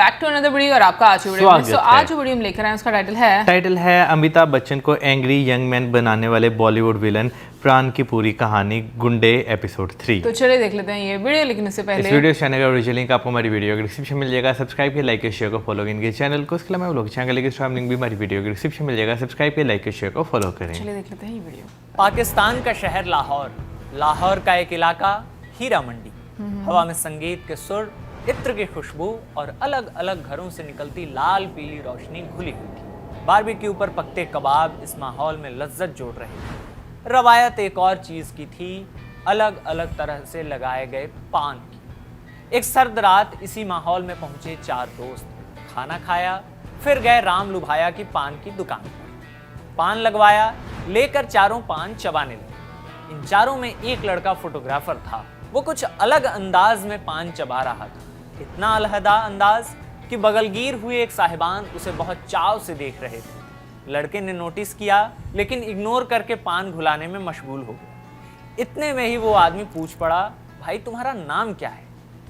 Back to another video और आपका आज वीडियो में आज जो वीडियो हम लेकर आए हैं उसका टाइटल है अमिताभ बच्चन को एंग्री यंग मैन बनाने वाले बॉलीवुड विलन प्राण की पूरी कहानी गुंडे एपिसोड 3। तो चलिए देख लेते हैं ये वीडियो। लेकिन इससे पहले इस वीडियो चैनल का ओरिजिनल लिंक आपको हमारी वीडियो के डिस्क्रिप्शन मिल जाएगा। सब्सक्राइब किया, लाइक शेयर को फॉलो इनके चैनल को। इसके अलावा लोग चैनल के स्ट्रीम लिंक भी हमारी वीडियो के डिस्क्रिप्शन मिल जाएगा। सब्सक्राइब किया, लाइक शेयर को फॉलो करें। चलिए देख लेते हैं ये वीडियो। पाकिस्तान का शहर लाहौर का एक इलाका हीरा मंडी। हवा में संगीत के सुर, इत्र की खुशबू और अलग अलग घरों से निकलती लाल पीली रोशनी घुली हुई थी। बारबेक्यू पर पकते कबाब इस माहौल में लज्जत जोड़ रहे थे। रवायत एक और चीज की थी, अलग अलग तरह से लगाए गए पान की। एक सर्द रात इसी माहौल में पहुंचे 4 दोस्त, खाना खाया, फिर गए राम लुभाया की पान की दुकान पर। पान लगवाया, लेकर चारों पान चबाने लगे। इन चारों में एक लड़का फोटोग्राफर था। वो कुछ अलग अंदाज में पान चबा रहा था, इतना अलहदा अंदाज कि बगलगीर हुए एक साहिबान उसे बहुत चाव से देख रहे थे। लड़के ने नोटिस किया लेकिन इग्नोर करके पान घुलाने में मशगूल हो गया। इतने में ही वो आदमी पूछ पड़ा, भाई तुम्हारा नाम क्या है?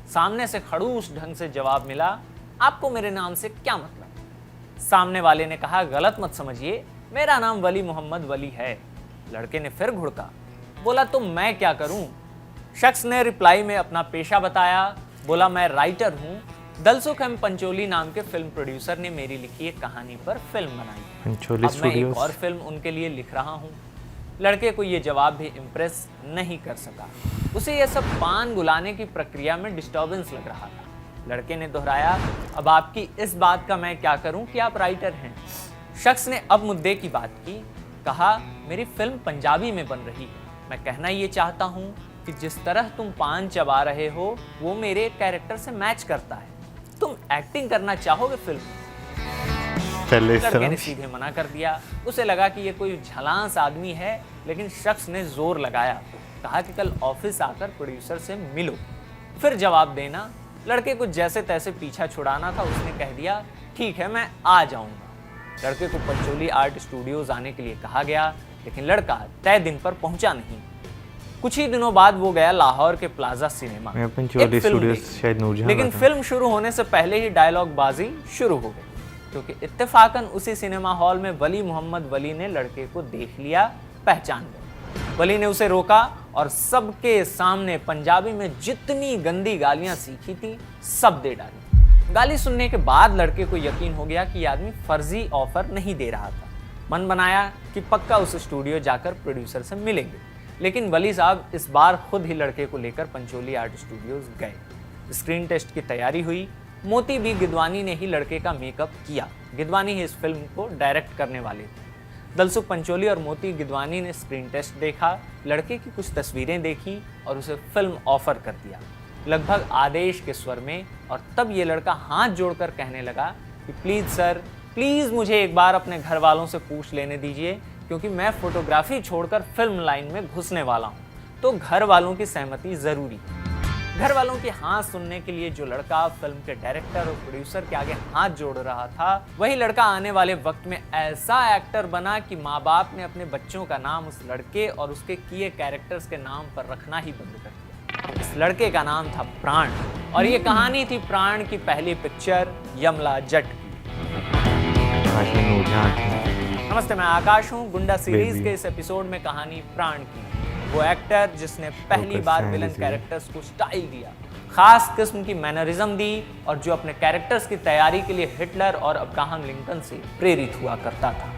सामने से खड़ूस ढंग से जवाब मिला, आपको मेरे नाम से क्या मतलब? सामने वाले ने कहा, गलत मत समझिए, मेरा नाम वली मोहम्मद वली है। लड़के ने फिर घुड़का, बोला तो मैं क्या करूं? शख्स ने रिप्लाई में अपना पेशा बताया, बोला मैं राइटर हूँ। दलसुख एम पंचोली नाम के फिल्म प्रोड्यूसर ने मेरी लिखी एक कहानी पर फिल्म बनाई। अब मैं एक और फिल्म उनके लिए लिख रहा हूँ। लड़के को ये जवाब भी इम्प्रेस नहीं कर सका। उसे यह सब पान गुलाने की प्रक्रिया में डिस्टर्बेंस लग रहा था। लड़के ने दोहराया, अब आपकी इस बात का मैं क्या करूँ कि आप राइटर हैं? शख्स ने अब मुद्दे की बात की, कहा मेरी फिल्म पंजाबी में बन रही है। मैं कहना ये चाहता हूँ कि जिस तरह तुम पान चबा रहे हो वो मेरे कैरेक्टर से मैच करता है। तुम एक्टिंग करना चाहोगे फिल्म में? लड़के ने सीधे मना कर दिया। उसे लगा कि ये कोई झलांस आदमी है, लेकिन शख्स ने जोर लगाया, कहा कि कल ऑफिस आकर प्रोड्यूसर से मिलो, फिर जवाब देना। लड़के को जैसे तैसे पीछा छुड़ाना था, उसने कह दिया ठीक है मैं आ जाऊंगा। लड़के को पंचोली आर्ट स्टूडियोज आने के लिए कहा गया, लेकिन लड़का तय दिन पर पहुंचा नहीं। कुछ ही दिनों बाद वो गया लाहौर के प्लाजा सिनेमा, लेकिन फिल्म शुरू होने से पहले ही डायलॉग बाजी शुरू हो गई, क्योंकि इत्तेफाकन उसी सिनेमा हॉल में वली मोहम्मद वली ने लड़के को देख लिया, पहचान गया। वली ने उसे रोका और सबके सामने पंजाबी में जितनी गंदी गालियां सीखी थी सब दे डाली। गाली सुनने के बाद लड़के को यकीन हो गया कि आदमी फर्जी ऑफर नहीं दे रहा था। मन बनाया कि पक्का उस स्टूडियो जाकर प्रोड्यूसर से मिलेंगे, लेकिन वली साहब इस बार खुद ही लड़के को लेकर पंचोली आर्ट स्टूडियोज गए। स्क्रीन टेस्ट की तैयारी हुई। मोती बी गिदवानी ने ही लड़के का मेकअप किया। गिदवानी ही इस फिल्म को डायरेक्ट करने वाले थे। दलसुख पंचोली और मोती गिदवानी ने स्क्रीन टेस्ट देखा, लड़के की कुछ तस्वीरें देखी और उसे फिल्म ऑफर कर दिया, लगभग आदेश के स्वर में। और तब ये लड़का हाथ जोड़कर कहने लगा कि प्लीज़ सर, प्लीज़ मुझे एक बार अपने घर वालों से पूछ लेने दीजिए, क्योंकि मैं फोटोग्राफी छोड़कर फिल्म लाइन में घुसने वाला हूँ, तो घर वालों की सहमति जरूरी है। घर वालों की हाँ सुनने के लिए जो लड़का फिल्म के डायरेक्टर और प्रोड्यूसर के आगे हाथ जोड़ रहा था, वही लड़का आने वाले वक्त में ऐसा एक्टर बना कि माँ बाप ने अपने बच्चों का नाम उस लड़के और उसके किए कैरेक्टर्स के नाम पर रखना ही बंद कर दिया। इस लड़के का नाम था प्राण, और ये कहानी थी प्राण की पहली पिक्चर यमला जट की। नमस्ते, मैं आकाश हूँ। गुंडा सीरीज के इस एपिसोड में कहानी प्राण की, वो एक्टर जिसने पहली बार विलन कैरेक्टर्स को स्टाइल दिया, खास किस्म की मैनरिज्म दी, और जो अपने कैरेक्टर्स की तैयारी के लिए हिटलर और अब्राहम लिंकन से प्रेरित हुआ करता था।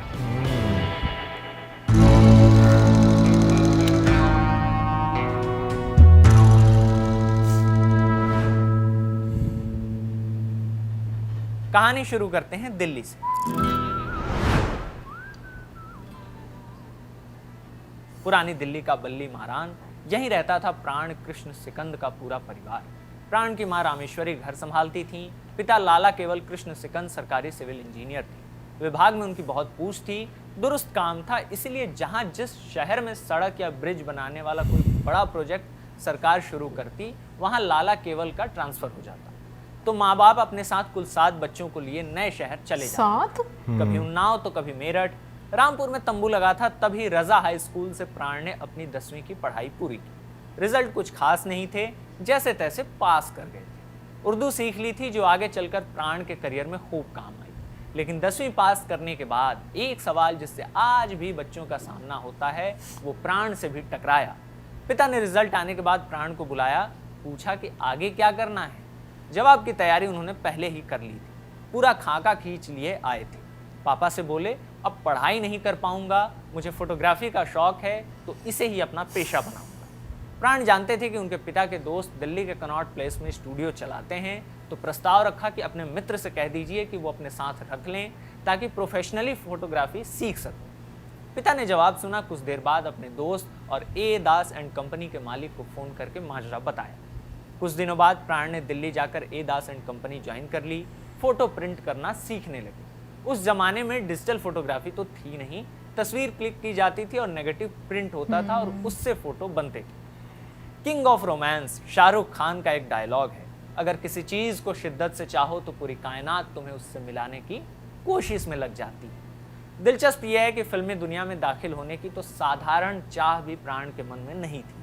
कहानी शुरू करते हैं दिल्ली से। पुरानी दिल्ली का बल्ली महारान, यहीं रहता था प्राण कृष्ण सिकंद का पूरा परिवार। प्राण की मां रामेश्वरी घर संभालती थीं। पिता लाला केवल कृष्ण सिकंद सरकारी सिविल इंजीनियर थे। विभाग में उनकी बहुत पूछ थी, दुरुस्त काम था, इसलिए जहां जिस शहर में सड़क या ब्रिज बनाने वाला कोई बड़ा प्रोजेक्ट सरकार शुरू करती, वहां लाला केवल का ट्रांसफर हो जाता। तो माँ बाप अपने साथ कुल 7 बच्चों को लिए नए शहर चले जाते, कभी उन्नाव तो कभी मेरठ। रामपुर में तंबू लगा था, तभी रजा हाई स्कूल से प्राण ने अपनी 10वीं की पढ़ाई पूरी की। रिजल्ट कुछ खास नहीं थे, जैसे तैसे पास कर गए थे। उर्दू सीख ली थी जो आगे चलकर प्राण के करियर में खूब काम आई। लेकिन 10वीं पास करने के बाद एक सवाल जिससे आज भी बच्चों का सामना होता है वो प्राण से भी टकराया। पिता ने रिजल्ट आने के बाद प्राण को बुलाया, पूछा कि आगे क्या करना है। जवाब की तैयारी उन्होंने पहले ही कर ली थी, पूरा खाका खींच लिए आए थे। पापा से बोले अब पढ़ाई नहीं कर पाऊंगा, मुझे फोटोग्राफी का शौक है तो इसे ही अपना पेशा बनाऊंगा। प्राण जानते थे कि उनके पिता के दोस्त दिल्ली के कनॉट प्लेस में स्टूडियो चलाते हैं, तो प्रस्ताव रखा कि अपने मित्र से कह दीजिए कि वो अपने साथ रख लें ताकि प्रोफेशनली फोटोग्राफी सीख सकें। पिता ने जवाब सुना। कुछ देर बाद अपने दोस्त और ए दास एंड कंपनी के मालिक को फ़ोन करके माजरा बताया। कुछ दिनों बाद प्राण ने दिल्ली जाकर ए दास एंड कंपनी ज्वाइन कर ली, फ़ोटो प्रिंट करना सीखने लगे। उस जमाने में डिजिटल फोटोग्राफी तो थी नहीं, तस्वीर क्लिक की जाती थी और नेगेटिव प्रिंट होता था और उससे फ़ोटो बनते थे। King of romance Shahrukh Khan का एक डायलॉग है, अगर किसी चीज़ को शिद्दत से चाहो तो पूरी कायनात तुम्हें उससे मिलाने की कोशिश में लग जाती है। दिलचस्प यह है कि फिल्मी दुनिया में दाखिल होने की तो साधारण चाह भी प्राण के मन में नहीं थी,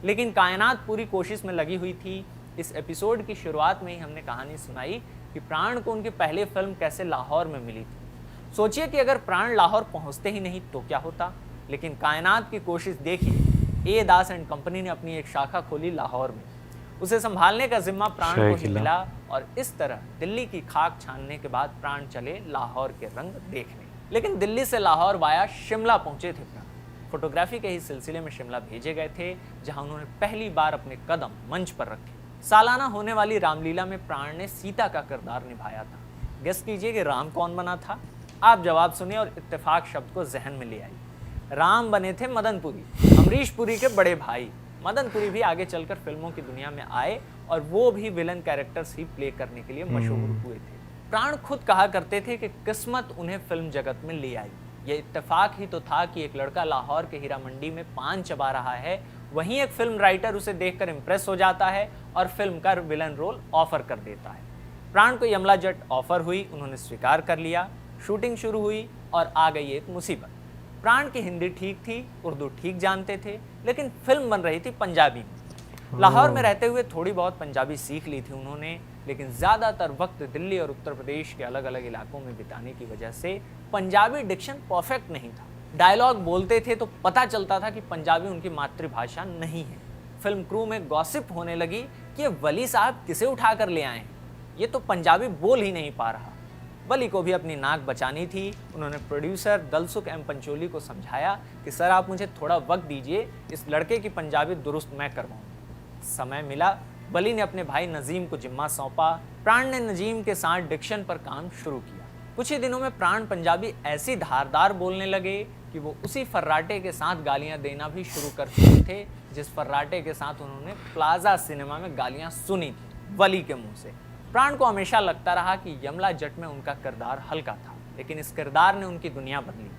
लेकिन कायनात पूरी कोशिश में लगी हुई थी। इस एपिसोड की शुरुआत में ही हमने कहानी सुनाई कि प्राण को उनकी पहली फिल्म कैसे लाहौर में मिली थी। सोचिए कि अगर प्राण लाहौर पहुंचते ही नहीं तो क्या होता, लेकिन कायनात की कोशिश देखिए। ए दास एंड कंपनी ने अपनी एक शाखा खोली लाहौर में, उसे संभालने का जिम्मा प्राण को ही मिला और इस तरह दिल्ली की खाक छानने के बाद प्राण चले लाहौर के रंग देखने। लेकिन दिल्ली से लाहौर वाया शिमला पहुंचे थे प्राण। फोटोग्राफी के ही सिलसिले में शिमला भेजे गए थे, जहां उन्होंने पहली बार अपने कदम मंच पर रखे। सालाना होने वाली रामलीला में प्राण ने सीता का किरदार निभाया था। गेस कीजिए कि राम कौन बना था। आप जवाब सुनिए और इत्तेफाक शब्द को जहन में ले आइए। राम बने थे मदन पुरी, अमरीश पुरी के बड़े भाई। मदन पुरी भी आगे चलकर फिल्मों की दुनिया में आए और वो भी विलन कैरेक्टर्स ही प्ले करने के लिए मशहूर हुए थे। प्राण खुद कहा करते थे कि किस्मत उन्हें फिल्म जगत में ले आई। ये इत्तेफाक ही तो था कि एक लड़का लाहौर के हीरा मंडी में पान चबा रहा है, वहीं एक फिल्म राइटर उसे देखकर इंप्रेस हो जाता है और फिल्म का विलन रोल ऑफर कर देता है। प्राण को यमला जट ऑफर हुई, उन्होंने स्वीकार कर लिया। शूटिंग शुरू हुई और आ गई एक मुसीबत। प्राण की हिंदी ठीक थी, उर्दू ठीक जानते थे, लेकिन फिल्म बन रही थी पंजाबी में। लाहौर में रहते हुए थोड़ी बहुत पंजाबी सीख ली थी उन्होंने, लेकिन ज़्यादातर वक्त दिल्ली और उत्तर प्रदेश के अलग अलग इलाकों में बिताने की वजह से पंजाबी डिक्शन परफेक्ट नहीं था। डायलॉग बोलते थे तो पता चलता था कि पंजाबी उनकी मातृभाषा नहीं है। फिल्म क्रू में गॉसिप होने लगी कि वली साहब किसे उठा कर ले आए हैं, ये तो पंजाबी बोल ही नहीं पा रहा। वली को भी अपनी नाक बचानी थी। उन्होंने प्रोड्यूसर दलसुख एम पंचोली को समझाया कि सर आप मुझे थोड़ा वक्त दीजिए, इस लड़के की पंजाबी दुरुस्त मैं करवाऊंगा। समय मिला, वली ने अपने भाई नजीम को जिम्मा सौंपा। प्राण ने नजीम के साथ डिक्शन पर काम शुरू किया। कुछ ही दिनों में प्राण पंजाबी ऐसी धारदार बोलने लगे कि वो उसी फर्राटे के साथ गालियां देना भी शुरू कर चुके थे जिस फर्राटे के साथ उन्होंने प्लाजा सिनेमा में गालियां सुनी थी, वली के मुंह से। प्राण को हमेशा लगता रहा कि यमला जट में उनका किरदार हल्का था, लेकिन इस किरदार ने उनकी दुनिया बदली।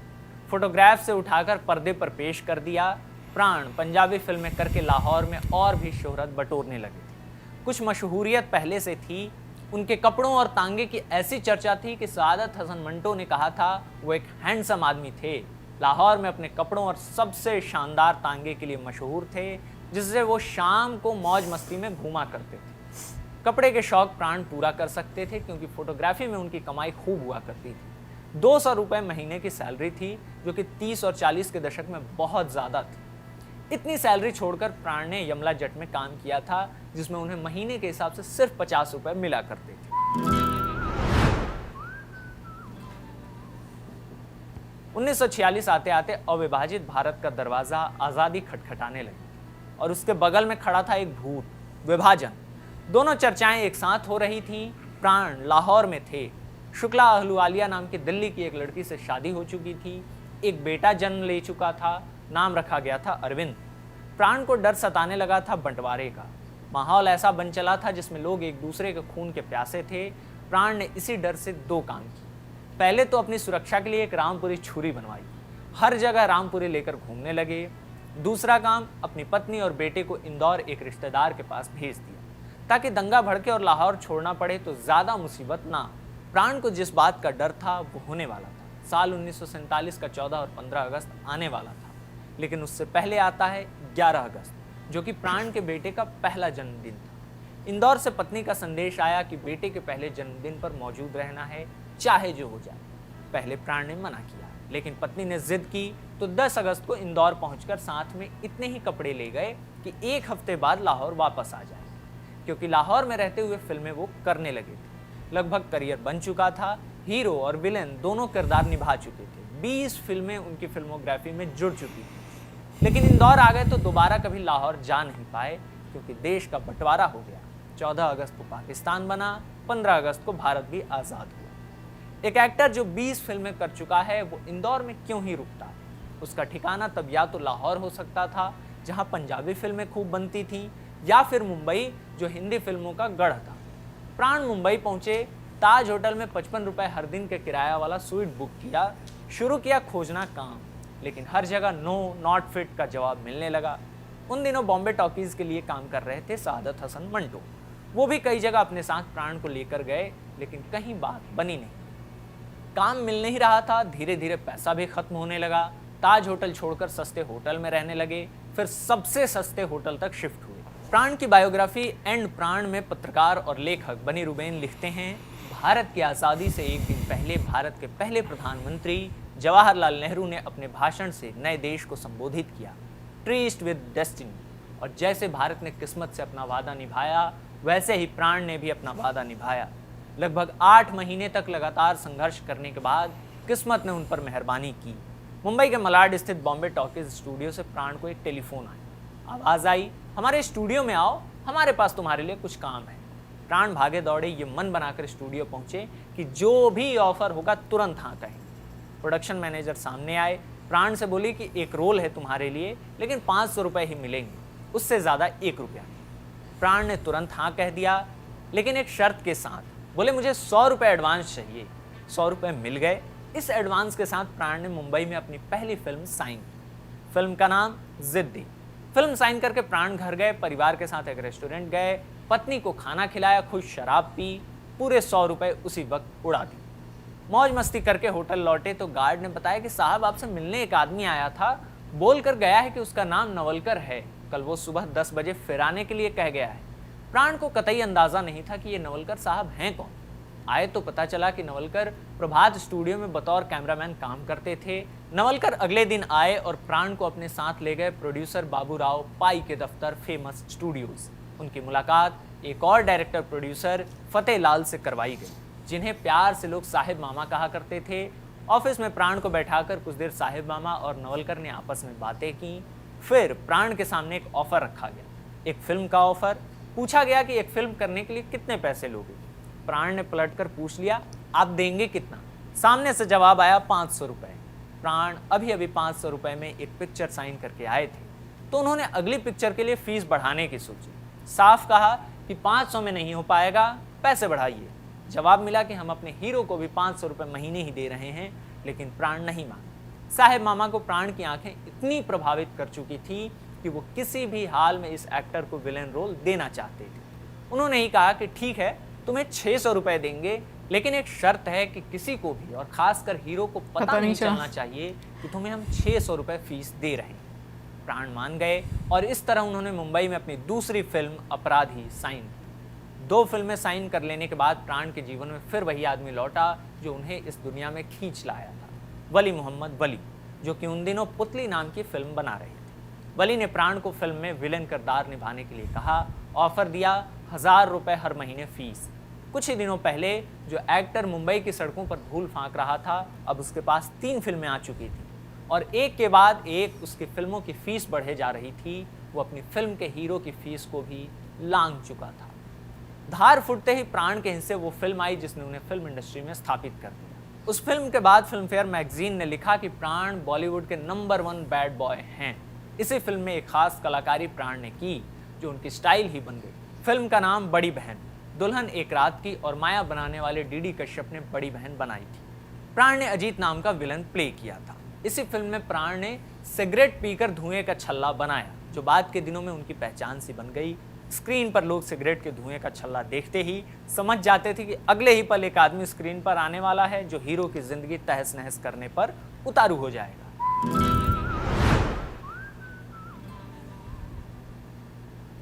फोटोग्राफ से उठाकर पर्दे पर पेश कर दिया। प्राण पंजाबी फिल्में करके लाहौर में और भी शोहरत बटोरने लगे थे। कुछ मशहूरियत पहले से थी। उनके कपड़ों और तांगे की ऐसी चर्चा थी कि सादत हसन मंटो ने कहा था वो एक हैंडसम आदमी थे। लाहौर में अपने कपड़ों और सबसे शानदार तांगे के लिए मशहूर थे, जिससे वो शाम को मौज मस्ती में घूमा करते थे। कपड़े के शौक प्राण पूरा कर सकते थे क्योंकि फोटोग्राफी में उनकी कमाई खूब हुआ करती थी। 200 रुपये महीने की सैलरी थी, जो कि 30 और 40 के दशक में बहुत ज़्यादा थी। इतनी सैलरी छोड़कर प्राण ने यमला जट में काम किया था, जिसमें उन्हें महीने के हिसाब से सिर्फ 50 रुपये मिला करते थे। 1946 आते आते अविभाजित भारत का दरवाज़ा आज़ादी खटखटाने लगी और उसके बगल में खड़ा था एक भूत, विभाजन। दोनों चर्चाएं एक साथ हो रही थीं। प्राण लाहौर में थे। शुक्ला अहलुवालिया नाम की दिल्ली की एक लड़की से शादी हो चुकी थी, एक बेटा जन्म ले चुका था, नाम रखा गया था अरविंद। प्राण को डर सताने लगा था बंटवारे का। माहौल ऐसा बन चला था जिसमें लोग एक दूसरे के खून के प्यासे थे। प्राण ने इसी डर से 2 काम किए। पहले तो अपनी सुरक्षा के लिए एक रामपुरी छुरी बनवाई, हर जगह रामपुरी लेकर घूमने लगे। दूसरा काम, अपनी पत्नी और बेटे को इंदौर एक रिश्तेदार के पास भेज दिया ताकि दंगा भड़के और लाहौर छोड़ना पड़े तो ज़्यादा मुसीबत ना। प्राण को जिस बात का डर था वो होने वाला था। साल 1947 का 14 और 15 अगस्त आने वाला था, लेकिन उससे पहले आता है 11 अगस्त, जो कि प्राण के बेटे का पहला जन्मदिन था। इंदौर से पत्नी का संदेश आया कि बेटे के पहले जन्मदिन पर मौजूद रहना है, चाहे जो हो जाए। पहले प्राण ने मना किया, लेकिन पत्नी ने जिद की तो 10 अगस्त को इंदौर पहुंचकर साथ में इतने ही कपड़े ले गए कि 1 हफ्ते बाद लाहौर वापस आ जाए, क्योंकि लाहौर में रहते हुए फिल्में वो करने लगे थे। लगभग करियर बन चुका था, हीरो और विलेन दोनों किरदार निभा चुके थे, 20 फिल्में उनकी फिल्मोग्राफी में जुड़ चुकी थी। लेकिन इंदौर आ गए तो दोबारा कभी लाहौर जा नहीं पाए, क्योंकि देश का बंटवारा हो गया। 14 अगस्त को पाकिस्तान बना, 15 अगस्त को भारत भी आज़ाद हुआ। एक एक्टर जो 20 फिल्में कर चुका है, वो इंदौर में क्यों ही रुकता? उसका ठिकाना तब या तो लाहौर हो सकता था, जहां पंजाबी फिल्में खूब बनती थीं, या फिर मुंबई, जो हिंदी फिल्मों का गढ़ था। प्राण मुंबई पहुंचे, ताज होटल में 55 रुपए हर दिन के किराया वाला स्वीट बुक किया, शुरू किया खोजना काम, लेकिन हर जगह नो, नॉट फिट का जवाब मिलने लगा। उन दिनों बॉम्बे टॉकीज के लिए काम कर रहे थे सादत हसन मंटो। वो भी कई जगह अपने साथ प्राण को लेकर गए, लेकिन कहीं बात बनी नहीं। काम मिल नहीं रहा था, धीरे धीरे पैसा भी खत्म होने लगा। ताज होटल छोड़कर सस्ते होटल में रहने लगे, फिर सबसे सस्ते होटल तक शिफ्ट हुए। प्राण की बायोग्राफी एंड प्राण में पत्रकार और लेखक बनी रुबेन लिखते हैं, भारत की आज़ादी से एक दिन पहले भारत के पहले प्रधानमंत्री जवाहरलाल नेहरू ने अपने भाषण से नए देश को संबोधित किया, ट्रीस्ट विद डेस्टिनी। और जैसे भारत ने किस्मत से अपना वादा निभाया, वैसे ही प्राण ने भी अपना वादा निभाया। लगभग 8 महीने तक लगातार संघर्ष करने के बाद किस्मत ने उन पर मेहरबानी की। मुंबई के मलाड स्थित बॉम्बे टॉकीज स्टूडियो से प्राण को एक टेलीफोन आया। आवाज़ आई, हमारे स्टूडियो में आओ, हमारे पास तुम्हारे लिए कुछ काम है। प्राण भागे दौड़े ये मन बनाकर स्टूडियो पहुंचे कि जो भी ऑफर होगा तुरंत हाँ कहें। प्रोडक्शन मैनेजर सामने आए, प्राण से बोली कि एक रोल है तुम्हारे लिए, लेकिन 500 रुपये ही मिलेंगे, उससे ज़्यादा 1 रुपया नहीं। प्राण ने तुरंत हाँ कह दिया, लेकिन एक शर्त के साथ। बोले मुझे 100 रुपये एडवांस चाहिए। 100 रुपये मिल गए। इस एडवांस के साथ प्राण ने मुंबई में अपनी पहली फिल्म साइन की। फिल्म का नाम जिद्दी। फिल्म साइन करके प्राण घर गए, परिवार के साथ एक रेस्टोरेंट गए, पत्नी को खाना खिलाया, खुद शराब पी, पूरे 100 रुपये उसी वक्त उड़ा दी। मौज मस्ती करके होटल लौटे तो गार्ड ने बताया कि साहब आपसे मिलने एक आदमी आया था, बोल कर गया है कि उसका नाम नवलकर है, कल वो सुबह 10 बजे फिर आने के लिए कह गया है। प्राण को कतई अंदाजा नहीं था कि ये नवलकर साहब हैं कौन। आए तो पता चला कि नवलकर प्रभात स्टूडियो में बतौर कैमरामैन काम करते थे। नवलकर अगले दिन आए और प्राण को अपने साथ ले गए प्रोड्यूसर बाबूराव पाई के दफ्तर फेमस स्टूडियोज। उनकी मुलाकात एक और डायरेक्टर प्रोड्यूसर फतेह लाल से करवाई गई, जिन्हें प्यार से लोग साहिब मामा कहा करते थे। ऑफिस में प्राण को बैठाकर कुछ देर साहिब मामा और नवलकर ने आपस में बातें की। फिर प्राण के सामने एक ऑफर रखा गया, एक फिल्म का ऑफर। पूछा गया कि एक फिल्म करने के लिए कितने पैसे लोगे। प्राण ने पलटकर पूछ लिया, आप देंगे कितना? सामने से जवाब आया, 500 रुपये। प्राण अभी अभी 500 रुपये में एक पिक्चर साइन करके आए थे, तो उन्होंने अगली पिक्चर के लिए फीस बढ़ाने की सोची। साफ कहा कि 500 में नहीं हो पाएगा, पैसे बढ़ाइए। जवाब मिला कि हम अपने हीरो को भी 500 रुपये महीने ही दे रहे हैं, लेकिन प्राण नहीं माने। साहिब मामा को प्राण की आंखें इतनी प्रभावित कर चुकी थी कि वो किसी भी हाल में इस एक्टर को विलेन रोल देना चाहते थे। उन्होंने ही कहा कि ठीक है, तुम्हें 600 रुपये देंगे, लेकिन एक शर्त है कि किसी को भी और खासकर हीरो को पता नहीं चलना चाहिए कि तुम्हें हम 600 रुपये फीस दे रहे हैं। प्राण मान गए और इस तरह उन्होंने मुंबई में अपनी दूसरी फिल्म अपराधी साइन की। 2 फिल्में साइन कर लेने के बाद प्राण के जीवन में फिर वही आदमी लौटा जो उन्हें इस दुनिया में खींच लाया था, वली मोहम्मद वली, जो कि उन दिनों पुतली नाम की फिल्म बना रहे थे। वली ने प्राण को फिल्म में विलेन किरदार निभाने के लिए कहा, ऑफर दिया 1000 रुपये हर महीने फीस। कुछ ही दिनों पहले जो एक्टर मुंबई की सड़कों पर धूल फांक रहा था, अब उसके पास 3 फिल्में आ चुकी थी और एक के बाद एक उसकी फिल्मों की फीस बढ़े जा रही थी। वो अपनी फिल्म के हीरो की फीस को भी लांघ चुका था। धार फुटते ही प्राण के हिस्से वो फिल्म आई जिसने उन्हें फिल्म इंडस्ट्री में स्थापित कर दिया। उस फिल्म के बाद फिल्मफेयर मैगजीन ने लिखा कि प्राण बॉलीवुड के नंबर 1 बैड बॉय हैं। इसी फिल्म में एक खास कलाकारी प्राण ने की जो उनकी स्टाइल ही बन गई। फिल्म का नाम बड़ी बहन, दुल्हन एक रात की और माया बनाने वाले डीडी कश्यप ने बड़ी बहन बनाई थी। प्राण ने अजीत नाम का विलन प्ले किया था। इसी फिल्म में प्राण ने सिगरेट पीकर धुएं का छल्ला बनाया, जो बाद के दिनों में उनकी पहचान सी बन गई। स्क्रीन पर लोग सिगरेट के धुएं का छल्ला देखते ही समझ जाते थे कि अगले ही पल एक आदमी स्क्रीन पर आने वाला है जो हीरो की जिंदगी तहस नहस करने पर उतारू हो जाएगा।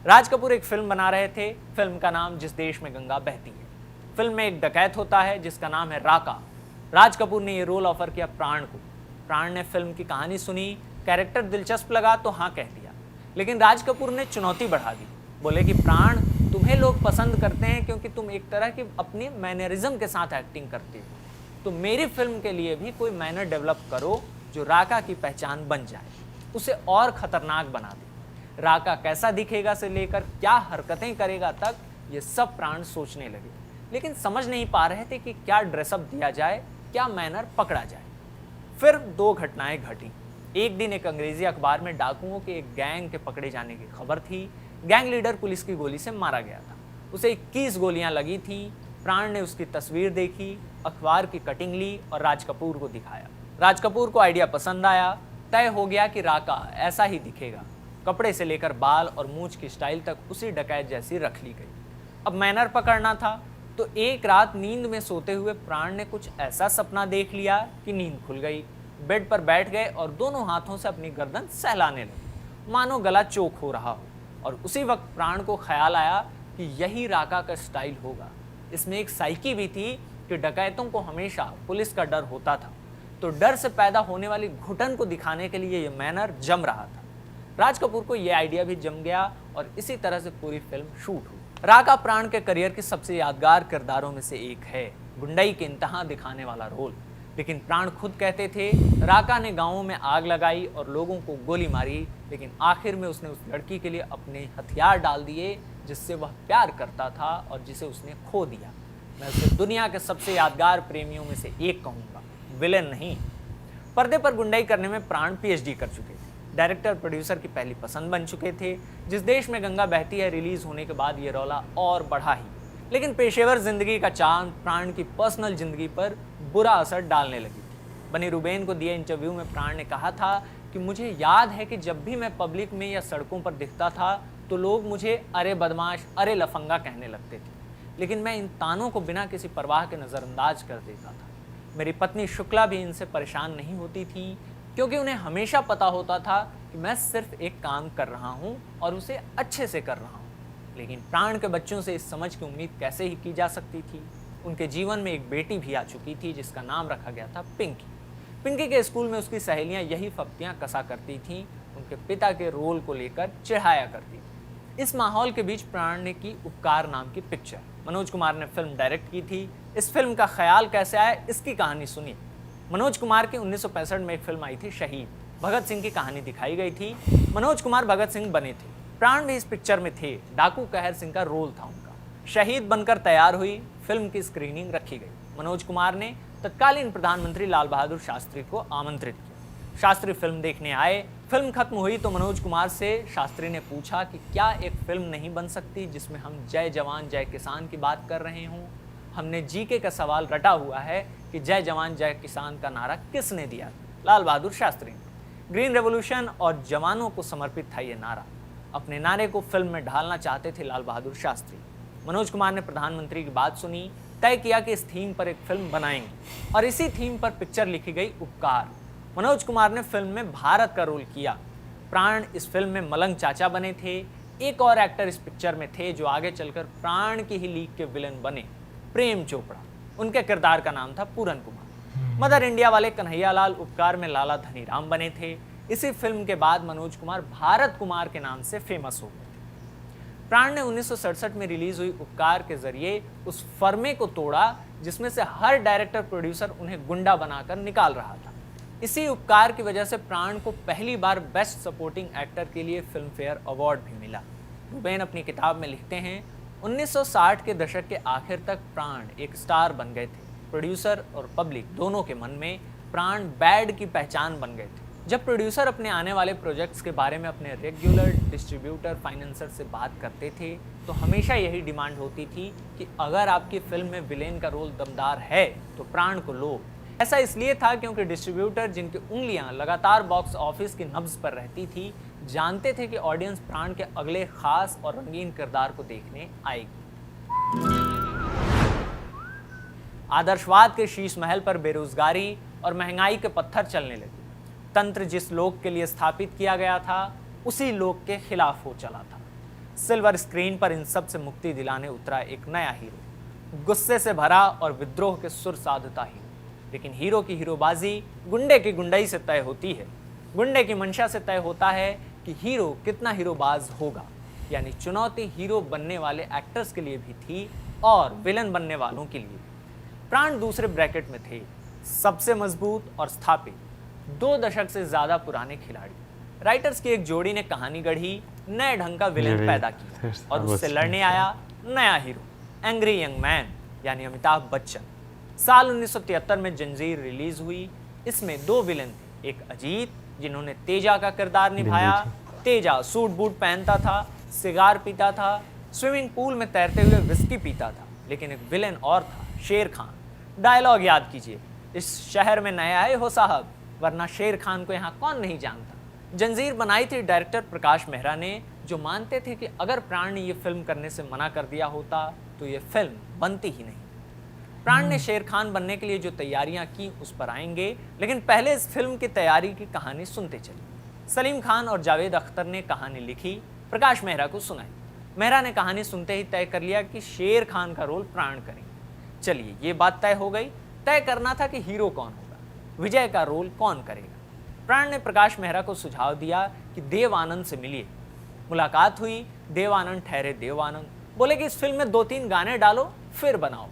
राज कपूर एक फिल्म बना रहे थे, फिल्म का नाम जिस देश में गंगा बहती है। फिल्म में एक डकैत होता है जिसका नाम है राका। राज कपूर ने ये रोल ऑफर किया प्राण को। प्राण ने फिल्म की कहानी सुनी, कैरेक्टर दिलचस्प लगा तो हाँ कह दिया। लेकिन राज कपूर ने चुनौती बढ़ा दी, बोले कि प्राण, तुम्हें लोग पसंद करते हैं क्योंकि तुम एक तरह की अपनी मैनरिज्म के साथ एक्टिंग करते हो, तो मेरी फिल्म के लिए भी कोई मैनर डेवलप करो जो राका की पहचान बन जाए, उसे और खतरनाक बना दे। राका कैसा दिखेगा से लेकर क्या हरकतें करेगा तक ये सब प्राण सोचने लगे, लेकिन समझ नहीं पा रहे थे कि क्या ड्रेसअप दिया जाए, क्या मैनर पकड़ा जाए। फिर दो घटनाएं घटी। एक दिन एक अंग्रेजी अखबार में डाकुओं के एक गैंग के पकड़े जाने की खबर थी। गैंग लीडर पुलिस की गोली से मारा गया था, उसे 21 गोलियां लगी थी। प्राण ने उसकी तस्वीर देखी, अखबार की कटिंग ली और राज कपूर को दिखाया। राज कपूर को आइडिया पसंद आया। तय हो गया कि राका ऐसा ही दिखेगा, कपड़े से लेकर बाल और मूंछ की स्टाइल तक उसी डकैत जैसी रख ली गई। अब मैनर पकड़ना था, तो एक रात नींद में सोते हुए प्राण ने कुछ ऐसा सपना देख लिया कि नींद खुल गई। बेड पर बैठ गए और दोनों हाथों से अपनी गर्दन सहलाने लगे, मानो गला चोक हो रहा हो। और उसी वक्त प्राण को ख्याल आया कि यही राका का स्टाइल होगा। इसमें एक साइकी भी थी कि डकैतों को हमेशा पुलिस का डर होता था, तो डर से पैदा होने वाली घुटन को दिखाने के लिए ये मैनर जम रहा था। राज कपूर को यह आइडिया भी जम गया और इसी तरह से पूरी फिल्म शूट हुई। राका प्राण के करियर की सबसे यादगार किरदारों में से एक है, गुंडाई के इंतहा दिखाने वाला रोल। लेकिन प्राण खुद कहते थे, राका ने गांवों में आग लगाई और लोगों को गोली मारी, लेकिन आखिर में उसने उस लड़की के लिए अपने हथियार डाल दिए जिससे वह प्यार करता था और जिसे उसने खो दिया। मैं उसे दुनिया के सबसे यादगार प्रेमियों में से एक कहूँगा, विलेन नहीं। पर्दे पर गुंडाई करने में प्राण पीएचडी कर चुके थे, डायरेक्टर प्रोड्यूसर की पहली पसंद बन चुके थे। जिस देश में गंगा बहती है रिलीज होने के बाद ये रौला और बढ़ा ही, लेकिन पेशेवर जिंदगी का चांद प्राण की पर्सनल जिंदगी पर बुरा असर डालने लगी थी। बनी रुबेन को दिए इंटरव्यू में प्राण ने कहा था कि मुझे याद है कि जब भी मैं पब्लिक में या सड़कों पर दिखता था तो लोग मुझे अरे बदमाश, अरे लफंगा कहने लगते थे, लेकिन मैं इन तानों को बिना किसी परवाह के नज़रअंदाज कर देता था। मेरी पत्नी शुक्ला भी इनसे परेशान नहीं होती थी, क्योंकि उन्हें हमेशा पता होता था कि मैं सिर्फ एक काम कर रहा हूँ और उसे अच्छे से कर रहा हूँ। लेकिन प्राण के बच्चों से इस समझ की उम्मीद कैसे ही की जा सकती थी। उनके जीवन में एक बेटी भी आ चुकी थी जिसका नाम रखा गया था पिंकी। पिंकी के स्कूल में उसकी सहेलियां यही फप्तियां कसा करती थीं, उनके पिता के रोल को लेकर चिढ़ाया करती थी। इस माहौल के बीच प्राण ने की उपकार नाम की पिक्चर। मनोज कुमार ने फिल्म डायरेक्ट की थी। इस फिल्म का ख्याल कैसे आया, इसकी कहानी सुनिए। मनोज कुमार की 1965 में एक फिल्म आई थी शहीद। भगत सिंह की कहानी दिखाई गई थी। मनोज कुमार भगत सिंह बने थे। प्राण भी इस पिक्चर में थे। डाकू कहर सिंह का रोल था उनका। शहीद बनकर तैयार हुई, फिल्म की स्क्रीनिंग रखी गई। मनोज कुमार ने तत्कालीन प्रधानमंत्री लाल बहादुर शास्त्री को आमंत्रित किया। शास्त्री फिल्म देखने आए। फिल्म खत्म हुई तो मनोज कुमार से शास्त्री ने पूछा कि क्या एक फिल्म नहीं बन सकती जिसमें हम जय जवान जय किसान की बात कर रहे हों। हमने जीके का सवाल रटा हुआ है कि जय जवान जय किसान का नारा किसने दिया? लाल बहादुर शास्त्री ने। ग्रीन रेवोल्यूशन और जवानों को समर्पित था ये नारा। अपने नारे को फिल्म में ढालना चाहते थे लाल बहादुर शास्त्री। मनोज कुमार ने प्रधानमंत्री की बात सुनी, तय किया कि इस थीम पर एक फिल्म बनाएंगे और इसी थीम पर पिक्चर लिखी गई उपकार। मनोज कुमार ने फिल्म में भारत का रोल किया। प्राण इस फिल्म में मलंग चाचा बने थे। एक और एक्टर इस पिक्चर में थे जो आगे चलकर प्राण की ही लीग के विलन बने, प्रेम चोपड़ा। उनके किरदार का नाम था पूरन कुमार। मदर इंडिया वाले कन्हैयालाल उपकार में लाला धनीराम बने थे। इसी फिल्म के बाद मनोज कुमार भारत कुमार के नाम से फेमस हो गए थे। प्राण ने 1967 में रिलीज हुई उपकार के जरिए उस फर्मे को तोड़ा जिसमें से हर डायरेक्टर प्रोड्यूसर उन्हें गुंडा बनाकर निकाल रहा था। इसी उपकार की वजह से प्राण को पहली बार बेस्ट सपोर्टिंग एक्टर के लिए फिल्म फेयर अवार्ड भी मिला। रुबेन अपनी किताब में लिखते हैं, 1960 के दशक के आखिर तक प्राण एक स्टार बन गए थे। प्रोड्यूसर और पब्लिक दोनों के मन में प्राण बैड की पहचान बन गए थे। जब प्रोड्यूसर अपने आने वाले प्रोजेक्ट्स के बारे में अपने रेगुलर डिस्ट्रीब्यूटर, फाइनेंसर से बात करते थे तो हमेशा यही डिमांड होती थी कि अगर आपकी फिल्म में विलेन का रोल दमदार है तो प्राण को लो। ऐसा इसलिए था क्योंकि डिस्ट्रीब्यूटर, जिनकी उंगलियां लगातार बॉक्स ऑफिस की नब्ज पर रहती थी, जानते थे कि ऑडियंस प्राण के अगले खास और रंगीन किरदार को देखने आएगी। आदर्शवाद के शीश महल पर बेरोजगारी और महंगाई के पत्थर चलने लगे। तंत्र जिस लोक के लिए स्थापित किया गया था उसी लोक के खिलाफ हो चला था। सिल्वर स्क्रीन पर इन सब से मुक्ति दिलाने उतरा एक नया हीरो, गुस्से से भरा और विद्रोह के सुर साधता हीरो। लेकिन हीरो की हीरोबाजी गुंडे की गुंडाई से तय होती है। गुंडे की मंशा से तय होता है कि हीरो कितना हीरोबाज होगा। यानी चुनौती हीरो बनने वाले एक्टर्स के लिए भी थी और विलन बनने वालों के लिए। प्राण दूसरे ब्रैकेट में थे, सबसे मजबूत और स्थापित, 2 दशक से ज्यादा पुराने खिलाड़ी। राइटर्स की एक जोड़ी ने कहानी गढ़ी, नए ढंग का विलन पैदा किया और उससे लड़ने आया नया हीरो, एंग्री यंग मैन यानी अमिताभ बच्चन। साल 1973 में जंजीर रिलीज हुई। इसमें 2 विलन थे, एक अजीत जिन्होंने तेजा का किरदार निभाया। तेजा सूट बूट पहनता था, सिगार पीता था, स्विमिंग पूल में तैरते हुए विस्की पीता था। लेकिन एक विलन और था, शेर खान। डायलॉग याद कीजिए, इस शहर में नए आए हो साहब, वरना शेर खान को यहाँ कौन नहीं जानता। जंजीर बनाई थी डायरेक्टर प्रकाश मेहरा ने, जो मानते थे कि अगर प्राण ने ये फिल्म करने से मना कर दिया होता तो ये फिल्म बनती ही नहीं। प्राण ने शेर खान बनने के लिए जो तैयारियां की उस पर आएंगे, लेकिन पहले इस फिल्म की तैयारी की कहानी सुनते चलिए। सलीम खान और जावेद अख्तर ने कहानी लिखी, प्रकाश मेहरा को सुनाई। मेहरा ने कहानी सुनते ही तय कर लिया कि शेर खान का रोल प्राण करेंगे। चलिए ये बात तय हो गई। तय करना था कि हीरो कौन होगा, विजय का रोल कौन करेगा। प्राण ने प्रकाश मेहरा को सुझाव दिया कि देव आनंद से मिलिए। मुलाकात हुई, देव आनंद ठहरे देव आनंद, बोले कि इस फिल्म में 2-3 गाने डालो फिर बनाओ।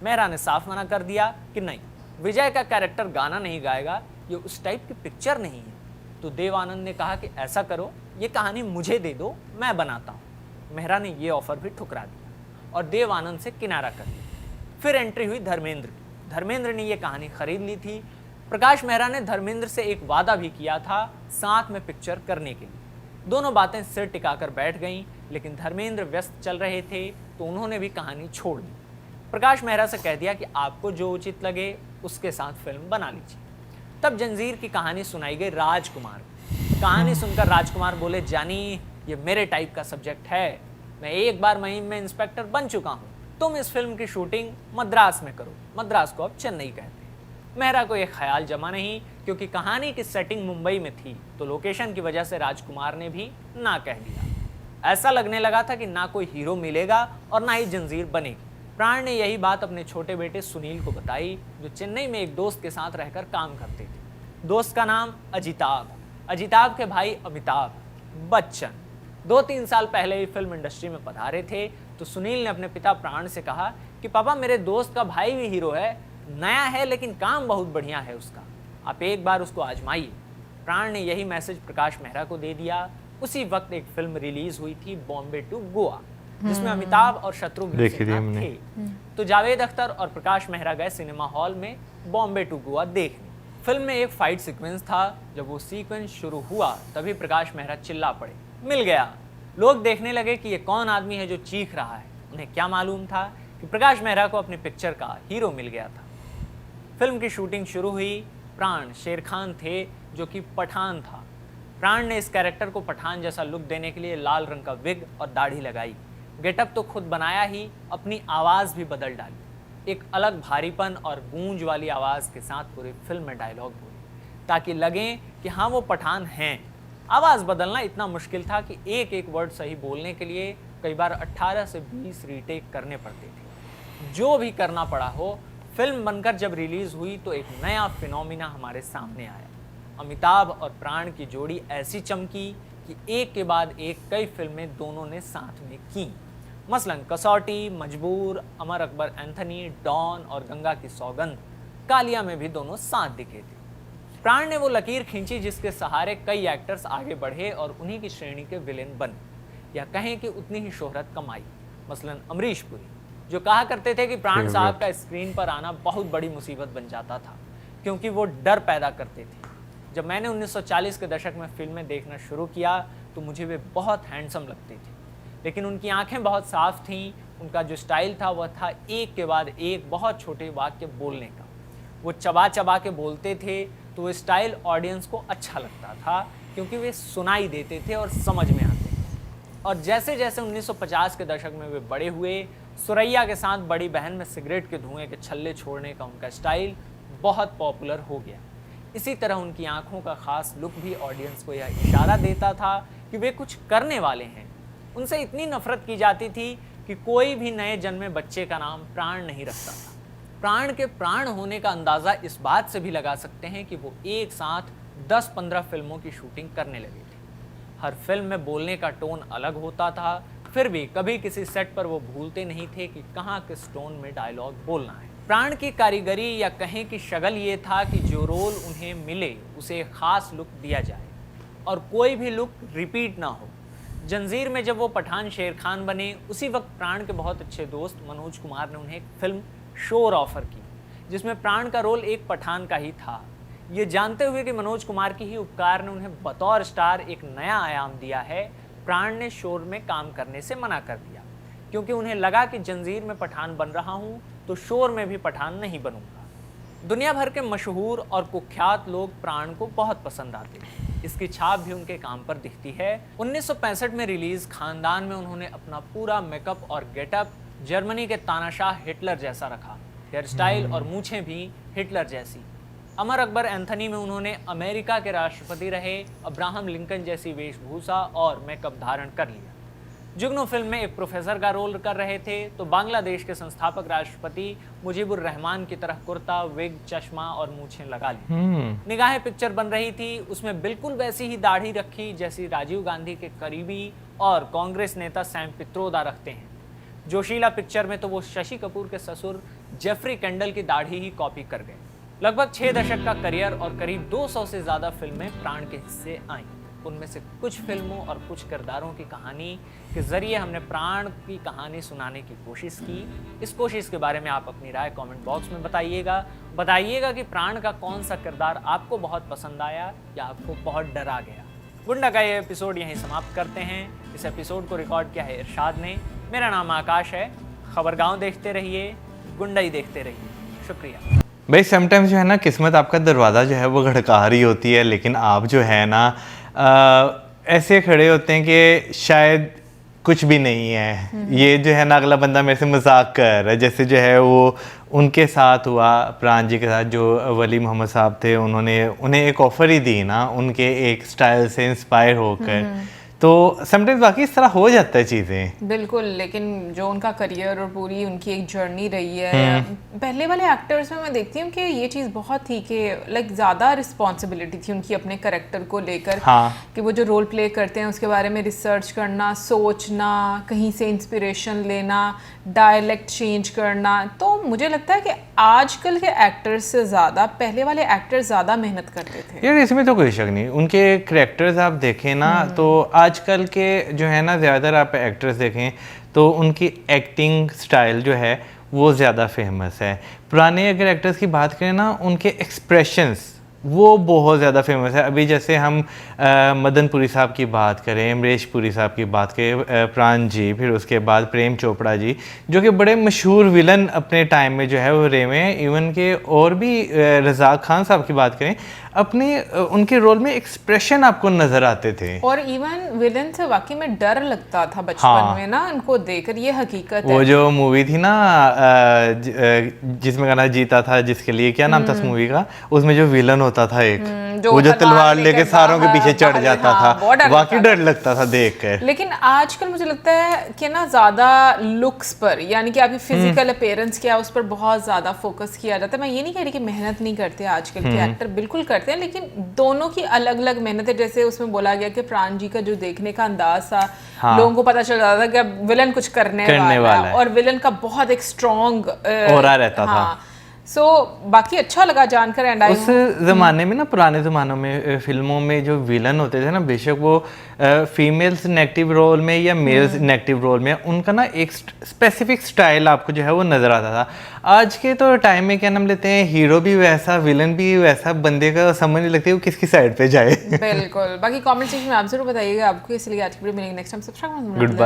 मेहरा ने साफ मना कर दिया कि नहीं, विजय का कैरेक्टर गाना नहीं गाएगा, ये उस टाइप की पिक्चर नहीं है। तो देव आनंद ने कहा कि ऐसा करो, ये कहानी मुझे दे दो, मैं बनाता हूँ। मेहरा ने ये ऑफर भी ठुकरा दिया और देव आनंद से किनारा कर लिया। फिर एंट्री हुई धर्मेंद्र की। धर्मेंद्र ने ये कहानी खरीद ली थी। प्रकाश मेहरा ने धर्मेंद्र से एक वादा भी किया था साथ में पिक्चर करने के लिए। दोनों बातें सिर टिकाकर बैठ गईं, लेकिन धर्मेंद्र व्यस्त चल रहे थे तो उन्होंने भी कहानी छोड़ दी। प्रकाश मेहरा से कह दिया कि आपको जो उचित लगे उसके साथ फिल्म बना लीजिए। तब जंजीर की कहानी सुनाई गई राजकुमार। कहानी सुनकर राजकुमार बोले, जानी ये मेरे टाइप का सब्जेक्ट है, मैं एक बार मुहिम में इंस्पेक्टर बन चुका हूँ, तुम इस फिल्म की शूटिंग मद्रास में करो। मद्रास को अब चेन्नई कहते हैं। मेहरा को एक ख्याल जमा नहीं, क्योंकि कहानी की सेटिंग मुंबई में थी, तो लोकेशन की वजह से राजकुमार ने भी ना कह दिया। ऐसा लगने लगा था कि ना कोई हीरो मिलेगा और ना ही जंजीर बनेगी। प्राण ने यही बात अपने छोटे बेटे सुनील को बताई, जो चेन्नई में एक दोस्त के साथ रहकर काम करते थे। दोस्त का नाम अजिताभ, अजिताभ के भाई अमिताभ बच्चन 2-3 साल पहले ही फिल्म इंडस्ट्री में पधारे थे। तो सुनील ने अपने पिता प्राण से कहा कि पापा, मेरे दोस्त का भाई भी हीरो है, नया है लेकिन काम बहुत बढ़िया है उसका, आप एक बार उसको आजमाइए। प्राण ने यही मैसेज प्रकाश मेहरा को दे दिया। उसी वक्त एक फिल्म रिलीज हुई थी, बॉम्बे टू गोवा, जिसमें अमिताभ और शत्रुघ्न सिन्हा थे। तो जावेद अख्तर और प्रकाश मेहरा गए सिनेमा हॉल में बॉम्बे टू गोवा देखने। फिल्म में एक फाइट सीक्वेंस था। जब वो सीक्वेंस शुरू हुआ तभी प्रकाश मेहरा चिल्ला पड़े, मिल गया। लोग देखने लगे कि ये कौन आदमी है जो चीख रहा है। उन्हें क्या मालूम था कि प्रकाश मेहरा को अपनी पिक्चर का हीरो मिल गया था। फिल्म की शूटिंग शुरू हुई। प्राण शेर खान थे, जो कि पठान था। प्राण ने इस कैरेक्टर को पठान जैसा लुक देने के लिए लाल रंग का विग और दाढ़ी लगाई। गेटअप तो खुद बनाया ही, अपनी आवाज़ भी बदल डाली। एक अलग भारीपन और गूंज वाली आवाज़ के साथ पूरी फिल्म में डायलॉग बोले, ताकि लगे कि हाँ वो पठान हैं। आवाज़ बदलना इतना मुश्किल था कि एक एक वर्ड सही बोलने के लिए कई बार 18 से 20 रीटेक करने पड़ते थे। जो भी करना पड़ा हो, फिल्म बनकर जब रिलीज हुई तो एक नया फिनोमिना हमारे सामने आया। अमिताभ और प्राण की जोड़ी ऐसी चमकी कि एक के बाद एक कई फिल्में दोनों ने साथ में की। मसलन कसौटी, मजबूर, अमर अकबर एंथनी, डॉन और गंगा की सौगंध, कालिया में भी दोनों साथ दिखे थे। प्राण ने वो लकीर खींची जिसके सहारे कई एक्टर्स आगे बढ़े और उन्हीं की श्रेणी के विलेन बने, या कहें कि उतनी ही शोहरत कमाई। मसलन अमरीश पुरी, जो कहा करते थे कि प्राण साहब का स्क्रीन पर आना बहुत बड़ी मुसीबत बन जाता था, क्योंकि वो डर पैदा करते थे। जब मैंने 1940 के दशक में फिल्में देखना शुरू किया तो मुझे वे बहुत हैंडसम लगते थे, लेकिन उनकी आंखें बहुत साफ थीं। उनका जो स्टाइल था वह था एक के बाद एक बहुत छोटे वाक्य बोलने का। वो चबा चबा के बोलते थे, तो वो स्टाइल ऑडियंस को अच्छा लगता था, क्योंकि वे सुनाई देते थे और समझ में आते थे। और जैसे जैसे 1950 के दशक में वे बड़े हुए, सुरैया के साथ बड़ी बहन में सिगरेट के धुएं के छल्ले छोड़ने का उनका स्टाइल बहुत पॉपुलर हो गया। इसी तरह उनकी आंखों का खास लुक भी ऑडियंस को यह इशारा देता था कि वे कुछ करने वाले हैं। उनसे इतनी नफरत की जाती थी कि कोई भी नए जन्मे बच्चे का नाम प्राण नहीं रखता था। प्राण के प्राण होने का अंदाज़ा इस बात से भी लगा सकते हैं कि वो एक साथ 10-15 फिल्मों की शूटिंग करने लगे थे। हर फिल्म में बोलने का टोन अलग होता था, फिर भी कभी किसी सेट पर वो भूलते नहीं थे कि कहाँ किस टोन में डायलॉग बोलना है। प्राण की कारीगरी या कहें कि शगल ये था कि जो रोल उन्हें मिले उसे एक खास लुक दिया जाए और कोई भी लुक रिपीट ना हो। जंजीर में जब वो पठान शेर खान बने, उसी वक्त प्राण के बहुत अच्छे दोस्त मनोज कुमार ने उन्हें एक फिल्म शोर ऑफर की, जिसमें प्राण का रोल एक पठान का ही था। ये जानते हुए कि मनोज कुमार की ही उपकार ने उन्हें बतौर स्टार एक नया आयाम दिया है, प्राण ने शोर में काम करने से मना कर दिया, क्योंकि उन्हें लगा कि जंजीर में पठान बन रहा हूँ तो शोर में भी पठान नहीं बनूंगा। दुनिया भर के मशहूर और कुख्यात लोग प्राण को बहुत पसंद आते हैं, इसकी छाप भी उनके काम पर दिखती है। 1965 में रिलीज खानदान में उन्होंने अपना पूरा मेकअप और गेटअप जर्मनी के तानाशाह हिटलर जैसा रखा, हेयर स्टाइल और मूछें भी हिटलर जैसी। अमर अकबर एंथनी में उन्होंने अमेरिका के राष्ट्रपति रहे अब्राहम लिंकन जैसी वेशभूषा और मेकअप धारण कर लिया। जुगनू फिल्म में एक प्रोफेसर का रोल कर रहे थे तो बांग्लादेश के संस्थापक राष्ट्रपति मुजीबुर रहमान की तरह कुर्ता, विग, चश्मा और मूछें लगा ली। निगाहें पिक्चर बन रही थी, उसमें बिल्कुल वैसी ही दाढ़ी रखी जैसी राजीव गांधी के करीबी और कांग्रेस नेता सैम पित्रोदा रखते हैं। जोशीला पिक्चर में तो वो शशि कपूर के ससुर जेफरी कैंडल की दाढ़ी ही कॉपी कर गए। लगभग 6 दशक का करियर और करीब 200 से ज़्यादा फिल्में प्राण के हिस्से आईं। उनमें से कुछ फिल्मों और कुछ किरदारों की कहानी के जरिए हमने प्राण की कहानी सुनाने की कोशिश की। इस कोशिश के बारे में आप अपनी राय कमेंट बॉक्स में बताइएगा कि प्राण का कौन सा किरदार आपको बहुत पसंद आया या आपको बहुत डरा गया। गुंडा का ये एपिसोड यहीं समाप्त करते हैं। इस एपिसोड को रिकॉर्ड किया है इरशाद ने। मेरा नाम आकाश है। खबरगांव देखते रहिए, गुंडाई देखते रहिए। शुक्रिया। भाई समटाइम्स जो है ना, किस्मत आपका दरवाज़ा जो है वो खड़का रही होती है, लेकिन आप जो है ना ऐसे खड़े होते हैं कि शायद कुछ भी नहीं है। ये जो है ना अगला बंदा मेरे से मजाक कर रहा है, जैसे जो है वो उनके साथ हुआ, प्राण जी के साथ जो वली मोहम्मद साहब थे, उन्हें एक ऑफ़र ही दी ना उनके एक स्टाइल से इंस्पायर होकर। तो समटाइम्स बाकी इस तरह हो जाता है चीज़ें। बिल्कुल, लेकिन जो उनका करियर और पूरी उनकी एक जर्नी रही है, पहले वाले एक्टर्स में मैं देखती हूँ कि ये चीज़ बहुत थी कि लाइक ज़्यादा रिस्पॉन्सिबिलिटी थी उनकी अपने करेक्टर को लेकर। कि वो जो रोल प्ले करते हैं उसके बारे में रिसर्च करना, सोचना, कहीं से इंस्पिरेशन लेना, डायलेक्ट चेंज करना। तो मुझे लगता है कि आजकल के एक्टर्स से ज़्यादा पहले वाले एक्टर्स ज़्यादा मेहनत करते थे। यार इसमें तो कोई शक नहीं, उनके करेक्टर्स आप देखें ना तो आजकल के जो है ना ज़्यादातर आप एक्टर्स देखें तो उनकी एक्टिंग स्टाइल जो है वो ज़्यादा फेमस है। पुराने अगर एक्टर्स की बात करें ना, उनके एक्सप्रेशंस वो बहुत ज़्यादा फेमस है। अभी जैसे हम मदन पुरी साहब की बात करें, अमरीश पुरी साहब की बात करें, प्राण जी, फिर उसके बाद प्रेम चोपड़ा जी, जो कि बड़े मशहूर विलन अपने टाइम में जो है वो रहे हुए हैं। इवन के और भी रज़ाक खान साहब की बात करें, अपने उनके रोल में एक्सप्रेशन आपको नजर आते थे और इवन विलन से वाकई में डर लगता था बचपन में ना उनको देखकर। ये हकीकत वो जो मूवी थी ना जिसमें गाना जीता था जिसके लिए, क्या नाम था उस मूवी का, उसमें जो विलन होता था एक, वो जो तलवार लेके सारों के पीछे चढ़ जाता था, वाकई डर लगता था देख कर। लेकिन आजकल मुझे लगता है कि ना ज्यादा लुक्स पर, यानी कि आपकी फिजिकल अपीयरेंस क्या, उस पर बहुत ज्यादा फोकस किया जाता है। मैं ये नहीं कह रही कि मेहनत नहीं करते आजकल के एक्टर, बिल्कुल करते हैं, लेकिन दोनों की अलग अलग मेहनत है। जैसे उसमें बोला गया कि प्राण जी का जो देखने का अंदाज था, लोगों को पता चल जाता था कि अब विलन कुछ करने वाला है, और विलन का बहुत एक स्ट्रॉन्ग ऑरा रहता था। सो बाकी अच्छा लगा जानकर। एंड उस ज़माने में ना, पुराने ज़मानों में फिल्मों में जो विलन होते थे ना, बेशक वो फीमेल्स नेगेटिव रोल में या मेल्स नेगेटिव रोल में, उनका ना एक स्पेसिफिक स्टाइल आपको जो है वो नज़र आता था। आज के तो टाइम में क्या नाम लेते हैं, हीरो भी वैसा, विलन भी वैसा, बंदे का समझ नहीं लगती वो किसकी साइड पे जाए। बिल्कुल। बाकी कमेंट सेक्शन में आप जरूर बताइएगा आपको। इसलिए आज की वीडियो मिलेंगे next time. Subscribe. Good bye.